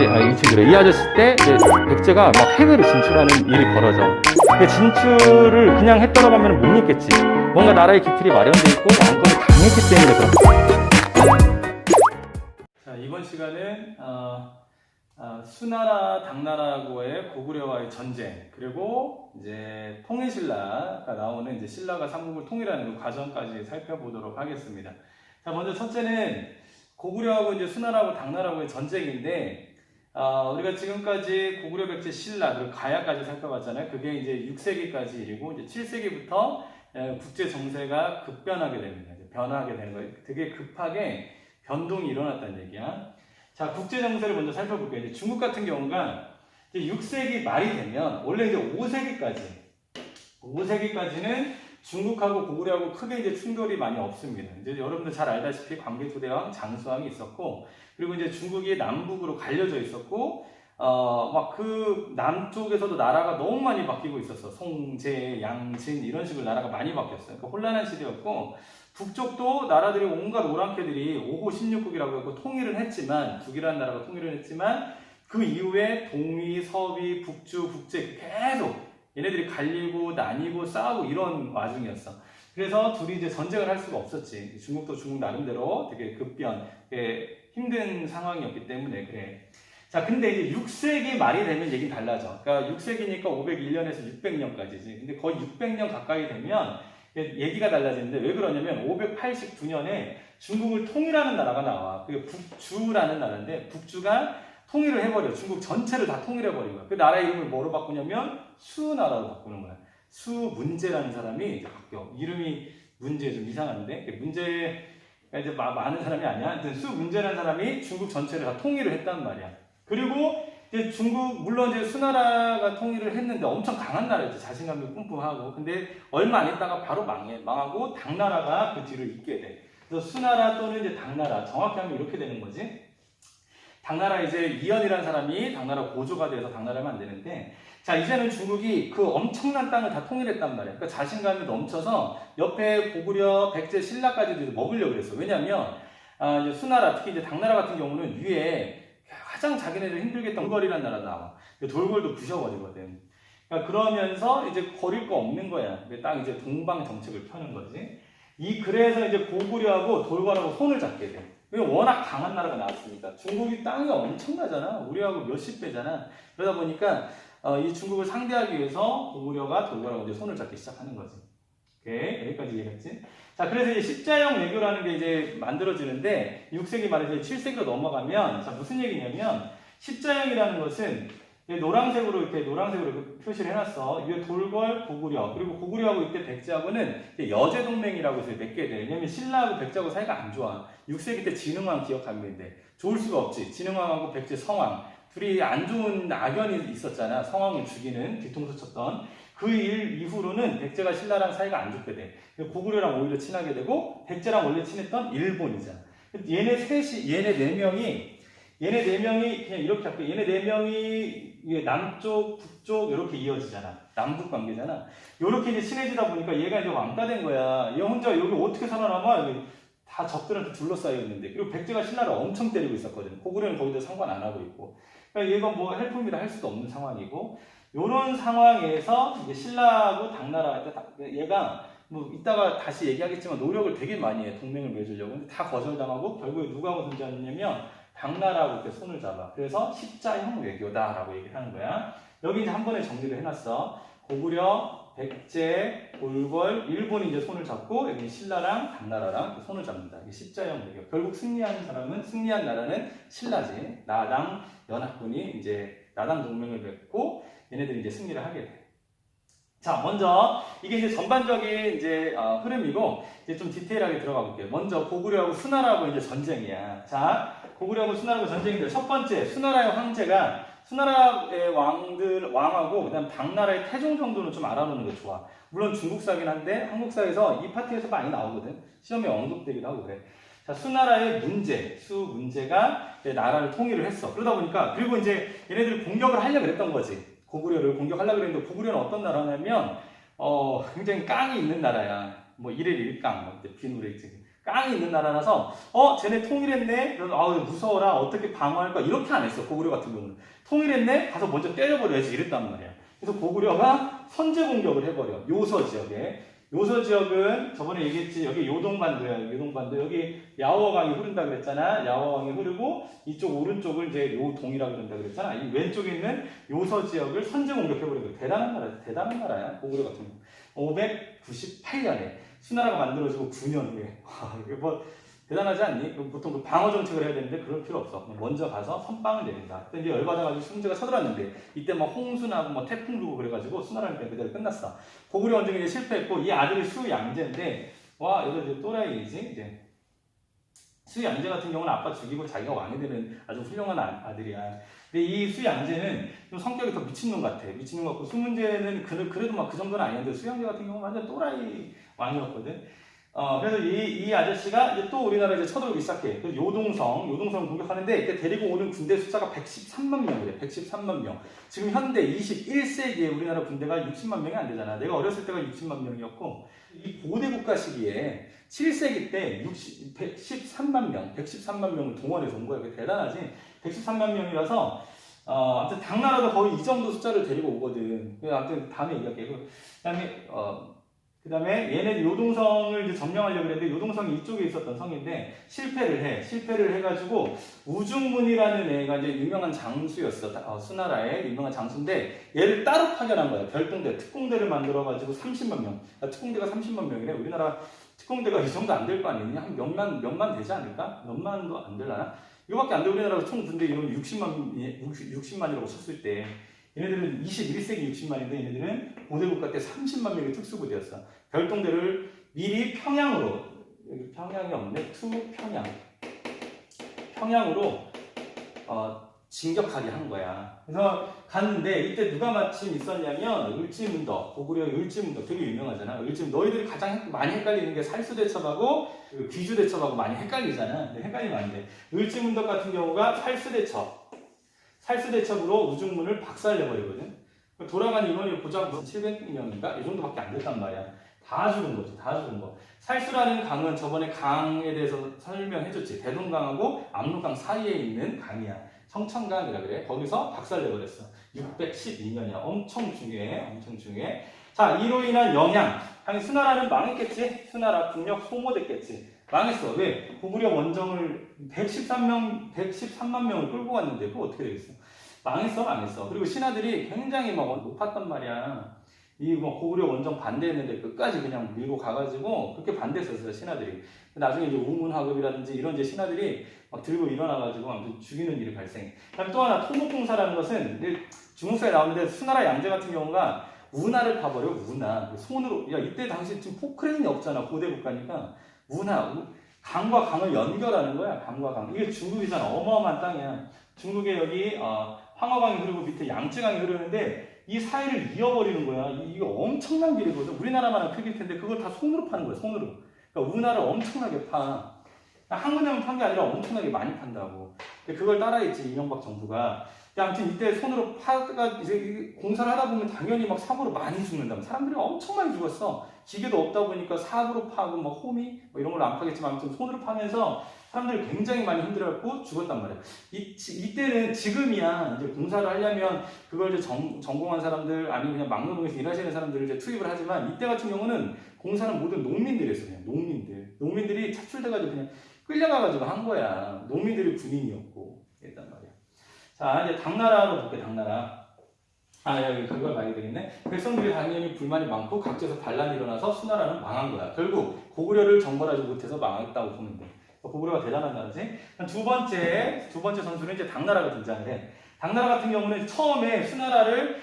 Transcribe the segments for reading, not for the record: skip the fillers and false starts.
때, 이 친구래. 이 아저씨 때 이제 백제가 막 해외로 진출하는 일이 벌어져. 근데 진출을 그냥 했다고 하면 못 믿겠지. 뭔가 나라의 기틀이 마련돼 있고 왕권이 강했기 때문에 그렇다. 자, 이번 시간은 수나라, 당나라하고의 고구려와의 전쟁, 그리고 이제 통일신라가 나오는 이제 신라가 삼국을 통일하는 그 과정까지 살펴보도록 하겠습니다. 자, 먼저 첫째는 고구려하고 이제 수나라하고 당나라하고의 전쟁인데, 우리가 지금까지 고구려, 백제, 신라, 그리고 가야까지 살펴봤잖아요. 그게 이제 6세기까지 일이고, 이제 7세기부터 국제 정세가 급변하게 됩니다. 변하게 되는 거예요. 되게 급하게 변동이 일어났다는 얘기야. 자, 국제 정세를 먼저 살펴볼게요. 이제 중국 같은 경우가 이제 6세기 말이 되면, 원래 이제 5세기까지는 중국하고 고구려하고 크게 이제 충돌이 많이 없습니다. 이제 여러분들 잘 알다시피 광개토대왕, 장수왕이 있었고, 그리고 이제 중국이 남북으로 갈려져 있었고, 막 그 남쪽에서도 나라가 너무 많이 바뀌고 있었어. 송제, 양진 이런 식으로 나라가 많이 바뀌었어요. 그러니까 혼란한 시대였고, 북쪽도 나라들이 온갖 오랑캐들이 5호 16국이라고 해서 통일은 했지만, 북이라는 나라가 통일을 했지만, 그 이후에 동위, 서위, 북주, 북제 계속 얘네들이 갈리고 나뉘고 싸우고 이런 와중이었어. 그래서 둘이 이제 전쟁을 할 수가 없었지. 중국도 중국 나름대로 되게 급변, 되게 힘든 상황이었기 때문에 그래. 자, 근데 이제 6세기 말이 되면 얘기는 달라져. 그러니까 6세기니까 501년에서 600년까지지. 근데 거의 600년 가까이 되면 얘기가 달라지는데 왜 그러냐면 589년에 중국을 통일하는 나라가 나와. 그게 북주라는 나라인데 북주가 통일을 해버려. 중국 전체를 다 통일해버린 거야. 그 나라 이름을 뭐로 바꾸냐면 수나라로 바꾸는 거야. 수문제라는 사람이 이제 바뀌어. 이름이 문제 좀 이상한데 문제가 이제 많은 사람이 아니야. 하여튼 수문제라는 사람이 중국 전체를 다 통일을 했단 말이야. 그리고 이제 중국 물론 이제 수나라가 통일을 했는데 엄청 강한 나라였지. 자신감도 뿜뿜하고. 근데 얼마 안 있다가 바로 망하고 당나라가 그 뒤를 잇게 돼. 그래서 수나라 또는 이제 당나라 정확히 하면 이렇게 되는 거지. 당나라 이제 이연이라는 사람이 당나라 고조가 돼서 당나라를 만드는데, 자, 이제는 중국이 그 엄청난 땅을 다 통일했단 말이야. 그러니까 자신감이 넘쳐서 옆에 고구려, 백제, 신라까지도 먹으려고 그랬어. 왜냐면 이제 수나라, 특히 이제 당나라 같은 경우는 위에 가장 자기네들 힘들게 했던 돌궐이라는 나라가 나와. 돌궐도 부셔버리거든. 그러니까 그러면서 이제 거릴 거 없는 거야. 딱 이제 동방 정책을 펴는 거지. 그래서 이제 고구려하고 돌궐하고 손을 잡게 돼. 워낙 강한 나라가 나왔으니까. 중국이 땅이 엄청나잖아. 우리하고 몇십 배잖아. 그러다 보니까 이 중국을 상대하기 위해서 고구려가 돌궐하고 이제 손을 잡기 시작하는 거지. 오케이, 여기까지 이해했지? 자, 그래서 이제 십자형 외교라는 게 이제 만들어지는데 6세기 말에서 7세기로 넘어가면, 자, 무슨 얘기냐면 십자형이라는 것은 노란색으로 표시를 해놨어. 이게 돌궐, 고구려, 그리고 고구려하고 이때 백제하고는 여제 동맹이라고 해서 맺게 돼. 왜냐면 신라하고 백제하고 사이가 안 좋아. 6세기 때 진흥왕 기억하면 돼. 좋을 수가 없지. 진흥왕하고 백제 성왕 둘이 안 좋은 악연이 있었잖아. 성왕을 죽이는 뒤통수 쳤던 그 일 이후로는 백제가 신라랑 사이가 안 좋게 돼. 고구려랑 오히려 친하게 되고, 백제랑 원래 친했던 일본이잖아. 얘네 네 명이 그냥 이렇게 할게. 얘네 네 명이 남쪽, 북쪽 이렇게 이어지잖아. 남북 관계잖아. 이렇게 이제 친해지다 보니까 얘가 이제 왕따 된 거야. 얘 혼자 여기 어떻게 살아남아? 여기 다 적들한테 둘러싸여 있는데. 그리고 백제가 신라를 엄청 때리고 있었거든. 고구려는 거기다 상관 안 하고 있고. 그러니까 얘가 뭐 헬프입니다 할 수도 없는 상황이고. 요런 상황에서 이제 신라하고 당나라, 얘가 뭐 이따가 다시 얘기하겠지만 노력을 되게 많이 해. 동맹을 맺으려고. 근데 다 거절당하고 결국에 누구하고 등장했냐면 당나라하고 이렇게 손을 잡아. 그래서 십자형 외교다라고 얘기를 하는 거야. 여기 이제 한 번에 정리를 해놨어. 고구려, 백제, 돌궐, 일본이 이제 손을 잡고 여기 신라랑 당나라랑 손을 잡는다. 이게 십자형 외교. 결국 승리한 나라는 신라지. 나당 연합군이 이제 나당 동맹을 맺고 얘네들이 이제 승리를 하게 돼. 자, 먼저 이게 이제 전반적인 이제 흐름이고 이제 좀 디테일하게 들어가 볼게요. 먼저 고구려하고 수나라하고 이제 전쟁이야. 자, 고구려하고 수나라하고 전쟁인데 첫 번째 수나라의 황제가 수나라의 왕하고 그다음 당나라의 태종 정도는 좀 알아놓는 게 좋아. 물론 중국사긴 한데 한국사에서 이 파트에서 많이 나오거든. 시험에 언급되기도 하고 그래. 자, 수나라의 수문제가 나라를 통일을 했어. 그러다 보니까 그리고 이제 얘네들이 공격을 하려고 그랬던 거지. 고구려를 공격하려고 그랬는데 고구려는 어떤 나라냐면 굉장히 깡이 있는 나라야. 뭐 이래 일깡, 비누레 깡이 있는 나라라서 쟤네 통일했네? 그래서 무서워라. 어떻게 방어할까? 이렇게 안 했어. 고구려 같은 경우는. 통일했네? 가서 먼저 때려버려야지 이랬단 말이야. 그래서 고구려가 선제 공격을 해버려. 요서 지역에. 요서 지역은 저번에 얘기했지. 여기 요동반도야. 요동반도. 여기 야오강이 흐른다 그랬잖아. 야오강이 흐르고 이쪽 오른쪽을 이제 요동이라 그런다 그랬잖아. 이 왼쪽에 있는 요서 지역을 선제 공격해버린 거야. 대단한 나라야. 대단한 나라야. 고구려 같은 경우. 598년에 수나라가 만들어지고 9년 후에. 이게 뭐 대단하지 않니? 보통 그 방어 정책을 해야 되는데 그럴 필요 없어. 그냥 먼저 가서 선빵을 내린다. 그때 이제 열받아가지고 승제가 쳐들어왔는데 이때 막 홍수나고 뭐 태풍 불고 그래가지고 수나라는 그냥 그대로 끝났어. 고구려 원정이 이제 실패했고 이 아들이 수양제인데 와 이거 이제 또라이지 이제. 수양제 같은 경우는 아빠 죽이고 자기가 왕이 되는 아주 훌륭한 아들이야. 근데 이 수양제는 좀 성격이 더 미친놈 같아. 미친놈 같고 수문제는 그래도 막 그 정도는 아니었는데 수양제 같은 경우는 완전 또라이 왕이었거든. 그래서 이 아저씨가 이제 또 우리나라에 이제 쳐들어오기 시작해. 그래서 요동성을 공격하는데 이때 데리고 오는 군대 숫자가 113만 명이래. 113만 명. 지금 현대 21세기에 우리나라 군대가 60만 명이 안 되잖아. 내가 어렸을 때가 60만 명이었고 이 고대 국가 시기에 7세기 때 113만 명을 동원해서 온 거야. 그게 대단하지. 113만 명이라서 아무튼 당나라도 거의 이 정도 숫자를 데리고 오거든. 아무튼 다음에 얘기할게. 그다음에 얘네 요동성을 이제 점령하려고 했는데 요동성이 이쪽에 있었던 성인데 실패를 해가지고 우중문이라는 애가 이제 유명한 장수였어. 수나라의 유명한 장수인데 얘를 따로 파견한 거야. 별동대, 특공대를 만들어가지고 30만 명. 특공대가 30만 명이래. 우리나라 특공대가 이 정도 안 될 거 아니니? 한 몇만 되지 않을까? 몇만도 안 되려나? 이거밖에 안 돼. 우리나라가 총 군대 이런 60만이라고 쳤을 때. 얘네들은 21세기 60만인데 얘네들은 고대국가 때 30만 명의 특수부대였어. 별동대를 미리 평양으로, 여기 평양이 없네? 평양으로 진격하게 한 거야. 그래서 갔는데 이때 누가 마침 있었냐면 을지문덕, 고구려 을지문덕 되게 유명하잖아. 너희들이 가장 많이 헷갈리는 게 살수대첩하고 귀주대첩하고 많이 헷갈리잖아. 근데 헷갈리면 안 돼. 을지문덕 같은 경우가 살수대첩으로 우중문을 박살내버리거든. 돌아간 인원이 고작 700명인가? 이 정도밖에 안 됐단 말이야. 다 죽은 거지. 살수라는 강은 저번에 강에 대해서 설명해줬지. 대동강하고 압록강 사이에 있는 강이야. 성천강이라 그래. 거기서 박살내버렸어. 612년이야. 엄청 중요해. 자, 이로 인한 영향. 당연히 수나라는 망했겠지. 수나라 국력 소모됐겠지. 망했어. 왜? 고구려 원정을 113만 명을 끌고 갔는데 그거 어떻게 되겠어? 망했어. 그리고 신하들이 굉장히 막 높았단 말이야. 이 뭐 고구려 원정 반대했는데 끝까지 그냥 밀고 가가지고 그렇게 반대했었어요, 신하들이. 나중에 이제 우문화급이라든지 이런 이제 신하들이 막 들고 일어나가지고 아무튼 죽이는 일이 발생해. 그다음에 또 하나 토목공사라는 것은 중국사에 나오는데 수나라 양제 같은 경우가 운하를 파버려. 운하 손으로. 야, 이때 당시 지금 포크레인이 없잖아. 고대 국가니까 강과 강을 연결하는 거야. 강과 강. 이게 중국이잖아. 어마어마한 땅이야. 중국에 여기 황허강이 흐르고 밑에 양쯔강이 흐르는데 이 사이를 이어버리는 거야. 이거 엄청난 길이거든. 우리나라만한 크기일 텐데 그걸 다 손으로 파는 거야. 손으로. 그러니까 운하를 엄청나게 파. 한 군데만 판 게 아니라 엄청나게 많이 판다고. 그걸 따라했지 이명박 정부가. 아무튼 이때 손으로 파가 이제 공사를 하다 보면 당연히 막 사고로 많이 죽는다. 사람들이 엄청 많이 죽었어. 기계도 없다 보니까 사고로 파고 막 호미 뭐 이런 걸로 안 파겠지만 아무튼 손으로 파면서 사람들이 굉장히 많이 힘들어갖고 죽었단 말이야. 이때는 지금이야 이제 공사를 하려면 그걸 이제 전공한 사람들 아니면 그냥 막노동에서 일하시는 사람들을 이제 투입을 하지만 이때 같은 경우는 공사는 모든 농민들이 했어. 그냥 농민들이 차출돼가지고 그냥 끌려가가지고 한 거야. 농민들이 군인이었고 했단 말이야. 자, 이제 당나라로 볼게. 당나라. 여기 그걸 말이 되겠네. 백성들이 당연히 불만이 많고 각지에서 반란이 일어나서 수나라는 망한 거야. 결국 고구려를 정벌하지 못해서 망했다고 보면 돼. 고구려가 대단한 나라지. 두 번째 선수는 이제 당나라가 등장을 해. 당나라 같은 경우는 처음에 수나라를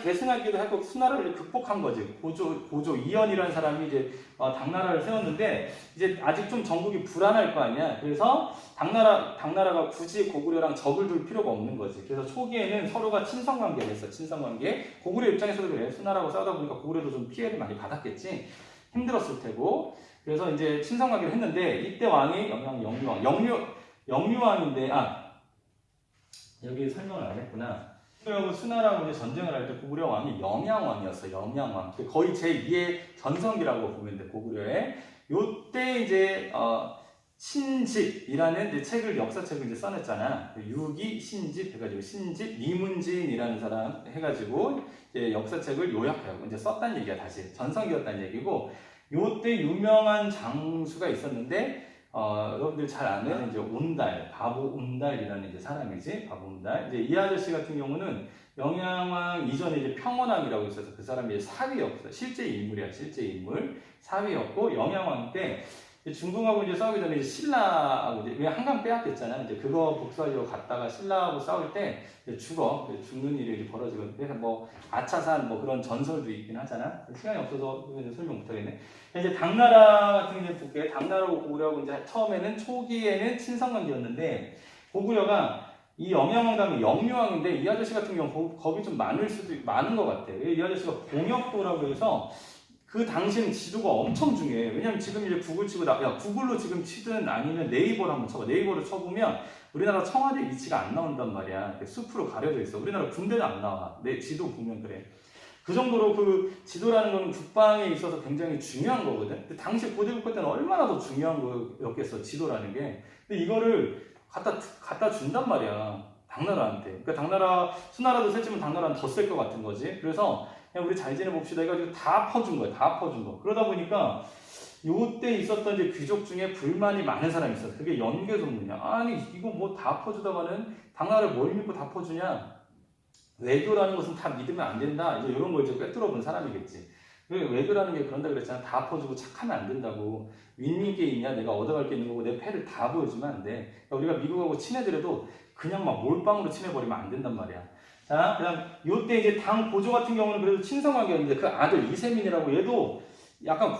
계승하기도 하고 수나라를 극복한 거지. 고조 이연이라는 사람이 이제 당나라를 세웠는데 이제 아직 좀 전국이 불안할 거 아니야. 그래서 당나라가 굳이 고구려랑 적을 둘 필요가 없는 거지. 그래서 초기에는 서로가 친선관계를 했어. 친선관계. 고구려 입장에서도 그래. 수나라하고 싸우다 보니까 고구려도 좀 피해를 많이 받았겠지. 힘들었을 테고. 그래서 이제 친선관계를 했는데 이때 왕이 영유왕인데 여기 설명을 안 했구나. 고구려하고 수나라하고 이제 전쟁을 할 때 고구려 왕이 영양왕이었어. 영양왕. 거의 제2의 전성기라고 보면 돼. 고구려의. 요때 이제 신집이라는 이제 책을 역사책을 이제 써냈잖아. 유기 신집 해가지고 신집 이문진이라는 사람 해가지고 이제 역사책을 요약하고 이제 썼다는 얘기야. 다시 전성기였다는 얘기고, 요때 유명한 장수가 있었는데 여러분들 잘 아는 이제 온달, 바보 온달이라는 이제 사람이지. 바보 온달. 이제 이 아저씨 같은 경우는 영양왕 이전에 이제 평원왕이라고 있어서 그 사람이 사위였어. 실제 인물이야. 실제 인물. 사위였고 영양왕 때 중궁하고 이제 싸우기 전에 이제 신라하고 이제 왜 한강 빼앗겼잖아. 이제 그거 복수하려고 갔다가 신라하고 싸울 때 이제 죽는 일이 벌어지거든. 그래서 뭐 아차산 뭐 그런 전설도 있긴 하잖아. 시간이 없어서 이제 설명 못 하겠네. 이제 당나라 같은 경우 볼게. 당나라하고 고구려하고 이제 처음에는 초기에는 친선관계였는데 고구려가 이 영양왕 다음에 영유왕인데 이 아저씨 같은 경우 겁이 좀 많은 것 같아. 이 아저씨가 공역도라고 해서 그 당시에는 지도가 엄청 중요해. 왜냐면 지금 이제 구글 치고 야 구글로 지금 치든 아니면 네이버로 한번 쳐봐. 네이버로 쳐보면 우리나라 청와대 위치가 안 나온단 말이야. 숲으로 가려져 있어. 우리나라 군대도 안 나와. 내 지도 보면 그래. 그 정도로 그 지도라는 건 국방에 있어서 굉장히 중요한 거거든. 근데 당시 고대국가 때는 얼마나 더 중요한 거였겠어. 지도라는 게. 근데 이거를 갖다 준단 말이야. 당나라한테. 그러니까 수나라도 셌지만 당나라는 더 셀 것 같은 거지. 그래서 그냥 우리 잘 지내봅시다 해가지고 다 퍼준 거야. 다 퍼준 거. 그러다 보니까 요때 있었던 이제 귀족 중에 불만이 많은 사람이 있어. 그게 연개소문이야. 아니 이거 뭐 다 퍼주다가는 당나라를 뭘 믿고 다 퍼주냐. 외교라는 것은 다 믿으면 안 된다. 이제 이런 걸 이제 꿰뚫어 본 사람이겠지. 외교라는 게 그런다 그랬잖아. 다 퍼주고 착하면 안 된다고. 윈윈 게임이야. 내가 얻어갈 게 있는 거고 내 패를 다 보여주면 안 돼. 그러니까 우리가 미국하고 친해더라도 그냥 막 몰빵으로 친해버리면 안 된단 말이야. 자, 그 다음, 요때 이제 당 고조 같은 경우는 그래도 친성왕이었는데 그 아들 이세민이라고 얘도 약간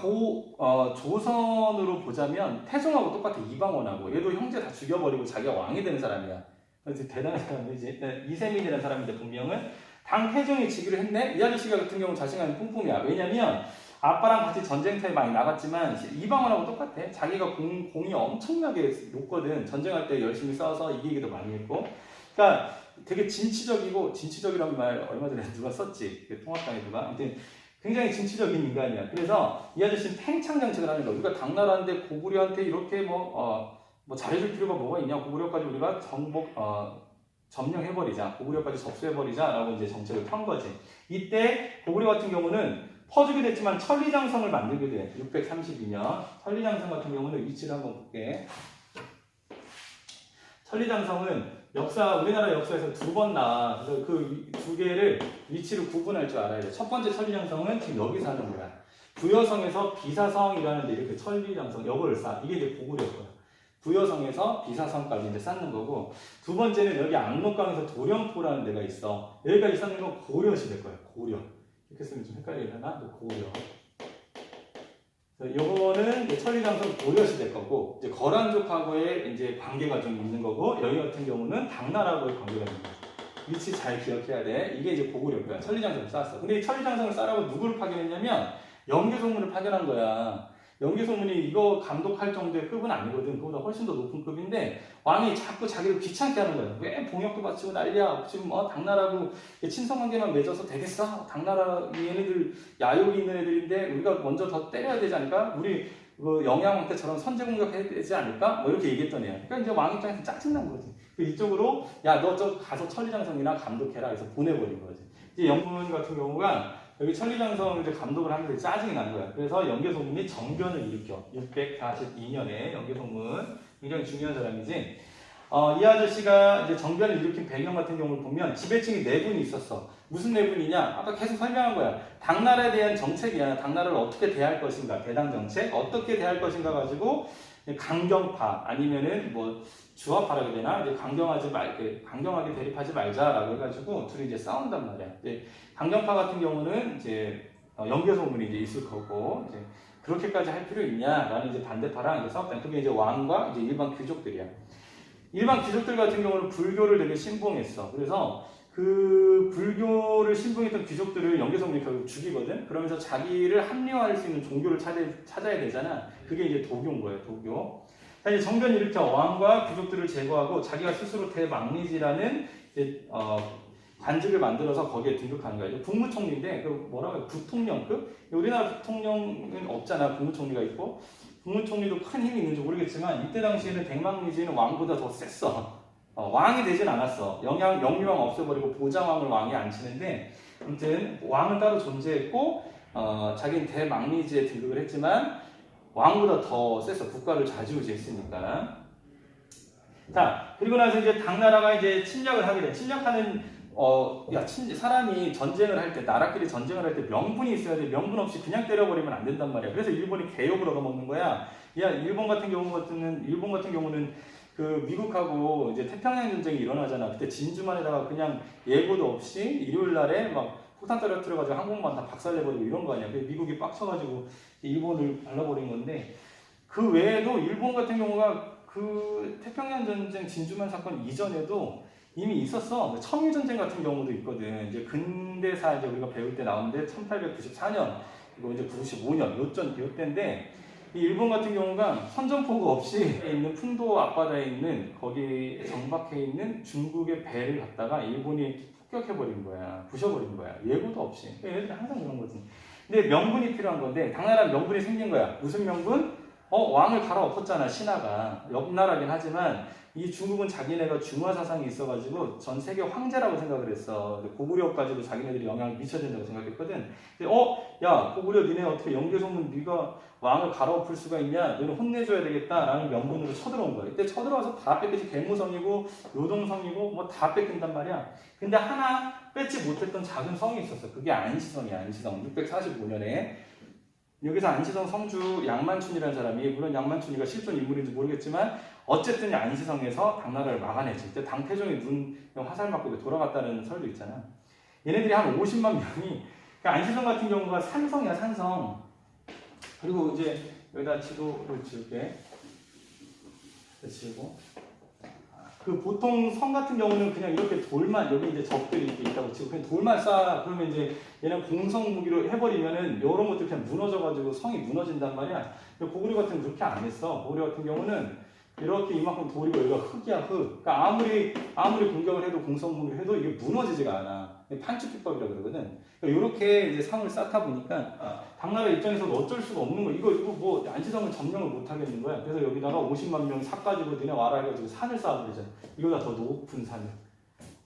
조선으로 보자면 태종하고 똑같아. 이방원하고. 얘도 형제 다 죽여버리고 자기가 왕이 되는 사람이야. 그래서 대단한 사람이지. 이세민이라는 사람인데 본명은 당 태종이 즉위를 했네? 이 아저씨 같은 경우는 자신감이 뿜뿜이야. 왜냐면 아빠랑 같이 전쟁터에 많이 나갔지만 이방원하고 똑같아. 자기가 공이 엄청나게 높거든. 전쟁할 때 열심히 싸워서 이기기도 많이 했고. 그러니까 되게 진취적이라는 말 얼마 전에 누가 썼지. 통합당에 누가. 아무튼 굉장히 진취적인 인간이야. 그래서 이 아저씨는 팽창 정책을 하는 거야. 우리가 당나라인데 고구려한테 이렇게 뭐 잘해줄 필요가 뭐가 있냐. 고구려까지 우리가 점령해버리자. 고구려까지 접수해버리자라고 이제 정책을 편 거지. 이때 고구려 같은 경우는 퍼주게 됐지만 천리장성을 만들게 돼. 632년. 천리장성 같은 경우는 위치를 한번 볼게. 천리장성은 우리나라 역사에서 2번 나와. 그래서 그 두 개를 위치를 구분할 줄 알아야 돼. 첫 번째 천리장성은 지금 여기서 하는 거야. 부여성에서 비사성이라는 데 이렇게 천리장성, 여거를 쌓아. 이게 이제 고구려 거야. 부여성에서 비사성까지 이제 쌓는 거고, 두 번째는 여기 압록강에서 도령포라는 데가 있어. 여기까지 쌓는 건 고려 시대 거야. 고려. 이렇게 쓰면 좀 헷갈리려나? 고려. 요거는 천리장성 고려시대 거고, 이제 거란족하고의 이제 관계가 좀 있는 거고, 여기 같은 경우는 당나라하고의 관계가 있는 거죠. 위치 잘 기억해야 돼. 이게 이제 고구려야. 천리장성을 쌓았어. 근데 이 천리장성을 쌓으라고 누구를 파견했냐면 영계소문을 파견한 거야. 영계소문이 이거 감독할 정도의 급은 아니거든. 그보다 훨씬 더 높은 급인데 왕이 자꾸 자기를 귀찮게 하는 거야. 왜 봉역도 바치고 난리야. 지금 당나라하고 친선관계만 맺어서 되겠어? 당나라 얘네들 야욕이 있는 애들인데 우리가 먼저 더 때려야 되지 않을까? 우리 영양왕 때처럼 선제 공격해야 되지 않을까? 뭐 이렇게 얘기했던 애야. 그러니까 이제 왕 입장에서 짜증난 거지. 이쪽으로 야 너 저 가서 천리장성이나 감독해라 해서 보내버린 거지. 이제 영문 같은 경우가 여기 천리장성을 이제 감독을 하는데 짜증이 난 거야. 그래서 영계소문이 정변을 일으켜. 642년에 영계소문 굉장히 중요한 사람이지. 이 아저씨가 이제 정변을 일으킨 배경 같은 경우를 보면 지배층이 4분이 있었어. 무슨 4분이냐? 아까 계속 설명한 거야. 당나라에 대한 정책이야. 당나라를 어떻게 대할 것인가? 대당 정책 어떻게 대할 것인가 가지고 강경파 아니면은 뭐 주화파라고 해야 되나? 이제 강경하게 대립하지 말자라고 해가지고 둘이 이제 싸운단 말이야. 이제 강경파 같은 경우는 이제 영계소문이 이제 있을 거고 이제 그렇게까지 할 필요 있냐라는 이제 반대파랑 이제 싸웠다. 그게 이제 왕과 이제 일반 귀족들이야. 일반 귀족들 같은 경우는 불교를 되게 신봉했어. 그래서 그 불교를 신봉했던 귀족들을 영계소문이 결국 죽이거든. 그러면서 자기를 합리화할 수 있는 종교를 찾아야 되잖아. 그게 이제 도교인 거예요. 도교. 자, 이제 정변 일으켜 왕과 귀족들을 제거하고 자기가 스스로 대망리지라는 이제 관직을 만들어서 거기에 등극하는 거예요. 국무총리인데 그 뭐라고 해요? 부통령급? 우리나라 부통령은 없잖아. 국무총리가 있고 국무총리도 큰 힘이 있는지 모르겠지만 이때 당시에는 댕망리지는 왕보다 더 셌어. 왕이 되진 않았어. 영유왕 없애버리고 보장왕을 왕이 앉히는데 아무튼 왕은 따로 존재했고 자기는 대망리지에 등극을 했지만 왕보다 더 셌어. 국가를 좌지우지했으니까. 자, 그리고 나서 이제 당나라가 이제 침략을 하게 돼. 침략하는 사람이 전쟁을 할 때, 나라끼리 전쟁을 할 때 명분이 있어야 돼. 명분 없이 그냥 때려버리면 안 된단 말이야. 그래서 일본이 개욕을 얻어먹는 거야. 일본 같은 경우는 그 미국하고 이제 태평양 전쟁이 일어나잖아. 그때 진주만에다가 그냥 예고도 없이 일요일 날에 막 폭탄 떨어뜨려가지고 항공모함 다 박살내버리고 이런 거 아니야. 그래서 미국이 빡쳐가지고 일본을 발라버린 건데 그 외에도 일본 같은 경우가 그 태평양 전쟁 진주만 사건 이전에도 이미 있었어. 청일전쟁 같은 경우도 있거든. 이제 근대사 이제 우리가 배울 때 나오는데 1894년, 그리고 이제 95년, 요때인데 이 일본 같은 경우가 선전포고 없이 있는 풍도 앞바다에 있는 거기 정박해 있는 중국의 배를 갖다가 일본이 폭격해버린 거야. 부셔버린 거야. 예고도 없이. 얘네들 항상 그런 거지. 근데 명분이 필요한 건데 당나라 명분이 생긴 거야. 무슨 명분? 왕을 갈아엎었잖아. 신하가. 옆 나라긴 하지만 이 중국은 자기네가 중화 사상이 있어가지고 전 세계 황제라고 생각을 했어. 고구려까지도 자기네들이 영향을 미쳐야 된다고 생각했거든. 근데 야 고구려 니네 어떻게 영계소문 네가 왕을 갈아엎을 수가 있냐? 너는 혼내줘야 되겠다라는 명분으로 쳐들어온 거야. 이때 쳐들어와서 다 뺏기지. 계무성이고 요동성이고 뭐 다 뺏긴단 말이야. 근데 하나 뺏지 못했던 작은 성이 있었어. 그게 안시성이야. 안시성. 645년에 여기서 안시성 성주 양만춘이라는 사람이, 물론 양만춘이가 실존 인물인지 모르겠지만 어쨌든 안시성에서 당나라를 막아내지. 그때 당태종이 눈 화살 맞고 돌아갔다는 설도 있잖아. 얘네들이 한 50만 명이, 그러니까 안시성 같은 경우가 산성이야, 산성. 그리고 이제 여기다 지도를 지울게. 지우고. 그 보통 성 같은 경우는 그냥 이렇게 돌만, 여기 이제 적들이 이렇게 있다고 치고 그냥 돌만 쌓아. 그러면 이제 얘는 공성 무기로 해버리면은 이런 것들 그냥 무너져가지고 성이 무너진단 말이야. 근데 고구려 같은 경우는 그렇게 안 했어. 고구려 같은 경우는 이렇게 이만큼 돌이고 여기가 흙이야, 흙. 그러니까 아무리 공격을 해도 공성 무기를 해도 이게 무너지지가 않아. 판축기법이라고 그러거든. 그러니까 이렇게 이제 성을 쌓다 보니까 당나라 입장에서는 어쩔 수가 없는 거야. 이거 뭐 안시성은 점령을 못 하겠는 거야. 그래서 여기다가 50만 명 삭가지고 너네 와라 해가지고 산을 쌓아버리잖아. 이거다 더 높은 산을.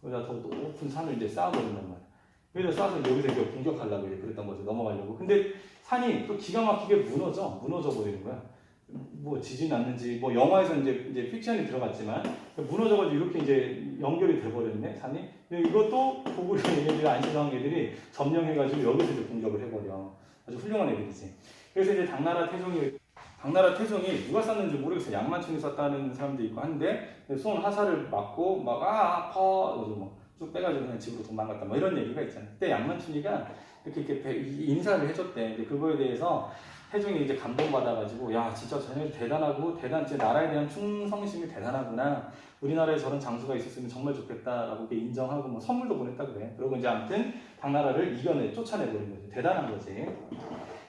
여기다 더 높은 산을 이제 쌓아버린단 말이야. 그래서 쌓아서 여기서 이제 공격하려고 이제 그랬던 거죠. 넘어가려고. 근데 산이 또 기가 막히게 무너져 버리는 거야. 뭐 지진 났는지, 뭐 영화에서 이제 픽션이 들어갔지만 무너져가지고 이렇게 이제 연결이 돼버렸네, 산이. 근데 이것도 고구려 얘네들, 안시성 애들이 점령해가지고 여기서 이제 공격을 해버려. 아주 훌륭한 애들이지. 그래서 이제 당나라 태종이 누가 쐈는지 모르겠어. 양만춘이 쐈다는 사람도 있고 한데 손 화살을 맞고 막 아파 뭐 쭉 빼가지고 그냥 집으로 도망갔다 뭐 이런 얘기가 있잖아. 그때 양만춘이가 이렇게 인사를 해줬대. 근데 그거에 대해서 태종이 이제 감동받아가지고 야 진짜 쟤네 대단하고 진짜 나라에 대한 충성심이 대단하구나. 우리나라에 저런 장수가 있었으면 정말 좋겠다라고 이렇게 인정하고 뭐 선물도 보냈다 그래. 그리고 이제 아무튼 당나라를 쫓아내버린 거지. 대단한 거지.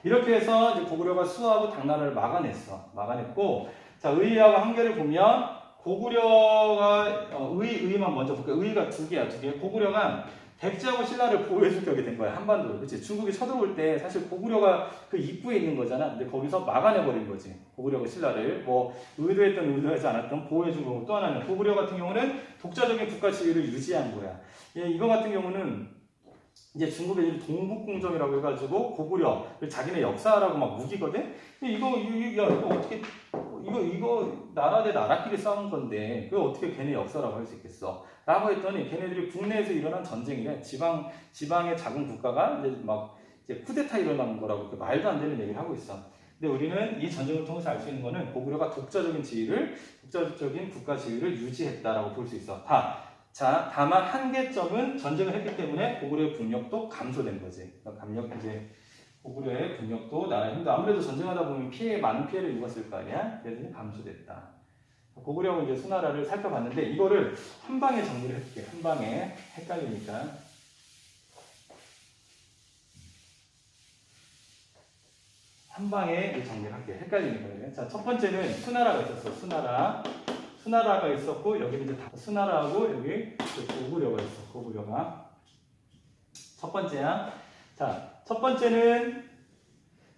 이렇게 해서 이제 고구려가 수하고 당나라를 막아냈고, 자 의의하고 한계를 보면 고구려가 의의만 먼저 볼게요. 의의가 두 개야. 고구려가 백제하고 신라를 보호해줄 격이 된 거야. 한반도를. 그치? 중국이 쳐들어올 때 사실 고구려가 그 입구에 있는 거잖아. 근데 거기서 막아내버린 거지. 고구려가 신라를 뭐 의도하지 않았던 보호해준 거고, 또 하나는 고구려 같은 경우는 독자적인 국가 지위를 유지한 거야. 이거 같은 경우는 이제 중국의 동북공정이라고 해가지고 고구려 자기네 역사라고 막 우기거든. 근데 이거 어떻게 이거 나라 대 나라끼리 싸운 건데 그걸 어떻게 걔네 역사라고 할 수 있겠어? 라고 했더니 걔네들이 국내에서 일어난 전쟁이래. 지방의 작은 국가가 이제 쿠데타 일어나는 거라고 이렇게 말도 안 되는 얘기를 하고 있어. 근데 우리는 이 전쟁을 통해서 알 수 있는 거는 고구려가 독자적인 국가 지위를 유지했다라고 볼 수 있어. 다만 한계점은 전쟁을 했기 때문에 고구려의 국력도 감소된 거지. 고구려의 국력도 나라의 힘도 아무래도 전쟁하다 보면 많은 피해를 입었을 거 아니야? 그래서 감소됐다. 고구려하고 이제 수나라를 살펴봤는데 이거를 한 방에 정리를 해줄게. 한 방에 헷갈리니까. 한 방에 정리를 할게. 헷갈리니까. 자, 첫 번째는 수나라가 있었어. 수나라가 있었고 여기는 이제 수나라하고 여기 고구려가 있어. 고구려가 첫 번째야. 자, 첫 번째는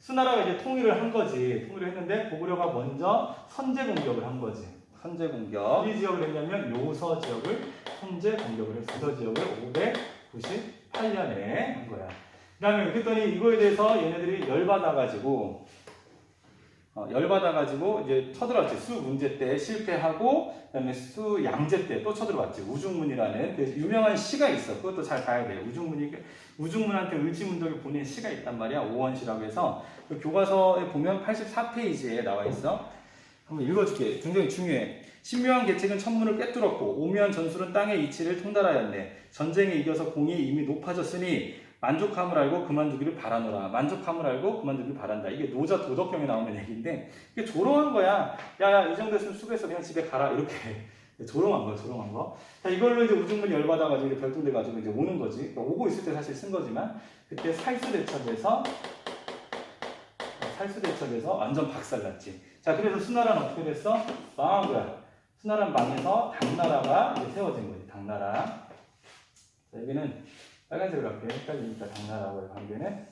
수나라가 이제 통일을 한 거지. 통일을 했는데 고구려가 먼저 선제 공격을 한 거지. 선제 공격. 이 지역을 했냐면 요서 지역을 선제 공격을 했어. 요서 지역을 598년에 한 거야. 그 다음에 그랬더니 이거에 대해서 얘네들이 열받아가지고 이제 쳐들어왔지. 수 문제 때 실패하고, 그 다음에 수 양제 때 또 쳐들어왔지. 우중문이라는 그 유명한 시가 있어. 그것도 잘 봐야 돼요. 우중문한테 의지문덕이 보낸 시가 있단 말이야. 오원시라고 해서. 그 교과서에 보면 84페이지에 나와 있어. 한번 읽어줄게. 굉장히 중요해. 신묘한 계책은 천문을 꿰뚫었고, 오묘한 전술은 땅의 이치를 통달하였네. 전쟁에 이겨서 공이 이미 높아졌으니, 만족함을 알고 그만두기를 바라노라. 만족함을 알고 그만두기를 바란다. 이게 노자 도덕경에 나오는 얘기인데 이게 조롱한 거야. 야, 이 정도 했으면 수고했어. 그냥 집에 가라. 이렇게 조롱한 거야. 조롱한 거. 자, 이걸로 이제 우중문이 열받아가지고 별동돼가지고 이제 오는 거지. 그러니까 오고 있을 때 사실 쓴 거지만 그때 살수대첩에서 완전 박살났지. 자, 그래서 수나라는 어떻게 됐어? 망한 거야. 수나라는 망해서 당나라가 이제 세워진 거지. 당나라. 자, 여기는 빨간색으로 할게요. 헷갈리니까 당나라와의 관계는.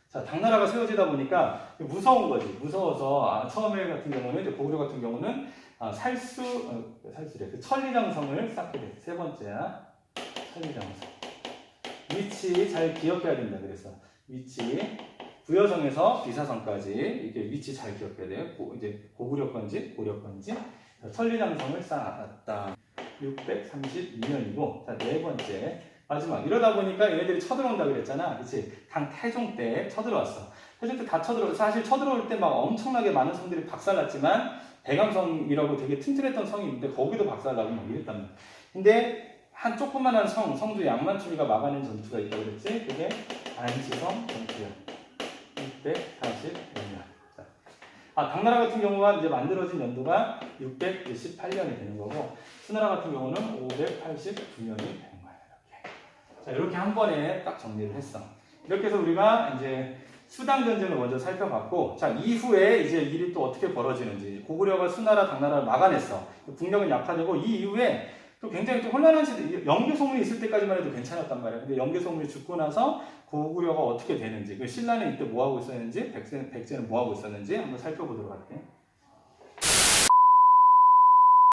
자, 당나라가 세워지다 보니까 무서운 거지. 무서워서 처음에 같은 경우는 이제 고구려 같은 경우는 살수래. 그 천리장성을 쌓게 돼. 세 번째야. 천리장성. 위치 잘 기억해야 된다. 그래서 위치 부여성에서 비사성까지 이렇게 위치 잘 기억해야 돼요. 이제 고구려 건지 고려 건지. 천리장성을 쌓았다. 632년이고, 자, 네 번째. 마지막. 이러다 보니까 얘네들이 쳐들어온다 그랬잖아. 그치? 당 태종 때 쳐들어왔어. 태종 때 다 사실 쳐들어올 때 막 엄청나게 많은 성들이 박살났지만, 대감성이라고 되게 튼튼했던 성이 있는데, 거기도 박살나고 막 이랬단 말이야. 근데, 한 조그만한 성주 양만춘이가 막아낸 전투가 있다고 그랬지? 그게 안시성 전투야. 640년. 당나라 같은 경우가 이제 만들어진 연도가 618년이 되는 거고, 수나라 같은 경우는 589년이 되는 거야. 자, 이렇게 한 번에 딱 정리를 했어. 이렇게 해서 우리가 이제 수당 전쟁을 먼저 살펴봤고, 자, 이후에 이제 일이 또 어떻게 벌어지는지. 고구려가 수나라, 당나라를 막아냈어. 국력은 약화되고, 이 이후에 또 굉장히 또 혼란한 시대, 영계소문이 있을 때까지만 해도 괜찮았단 말이야. 근데 영계소문이 죽고 나서 고구려가 어떻게 되는지, 그 신라는 이때 뭐 하고 있었는지, 백제는 뭐 하고 있었는지 한번 살펴보도록 할게.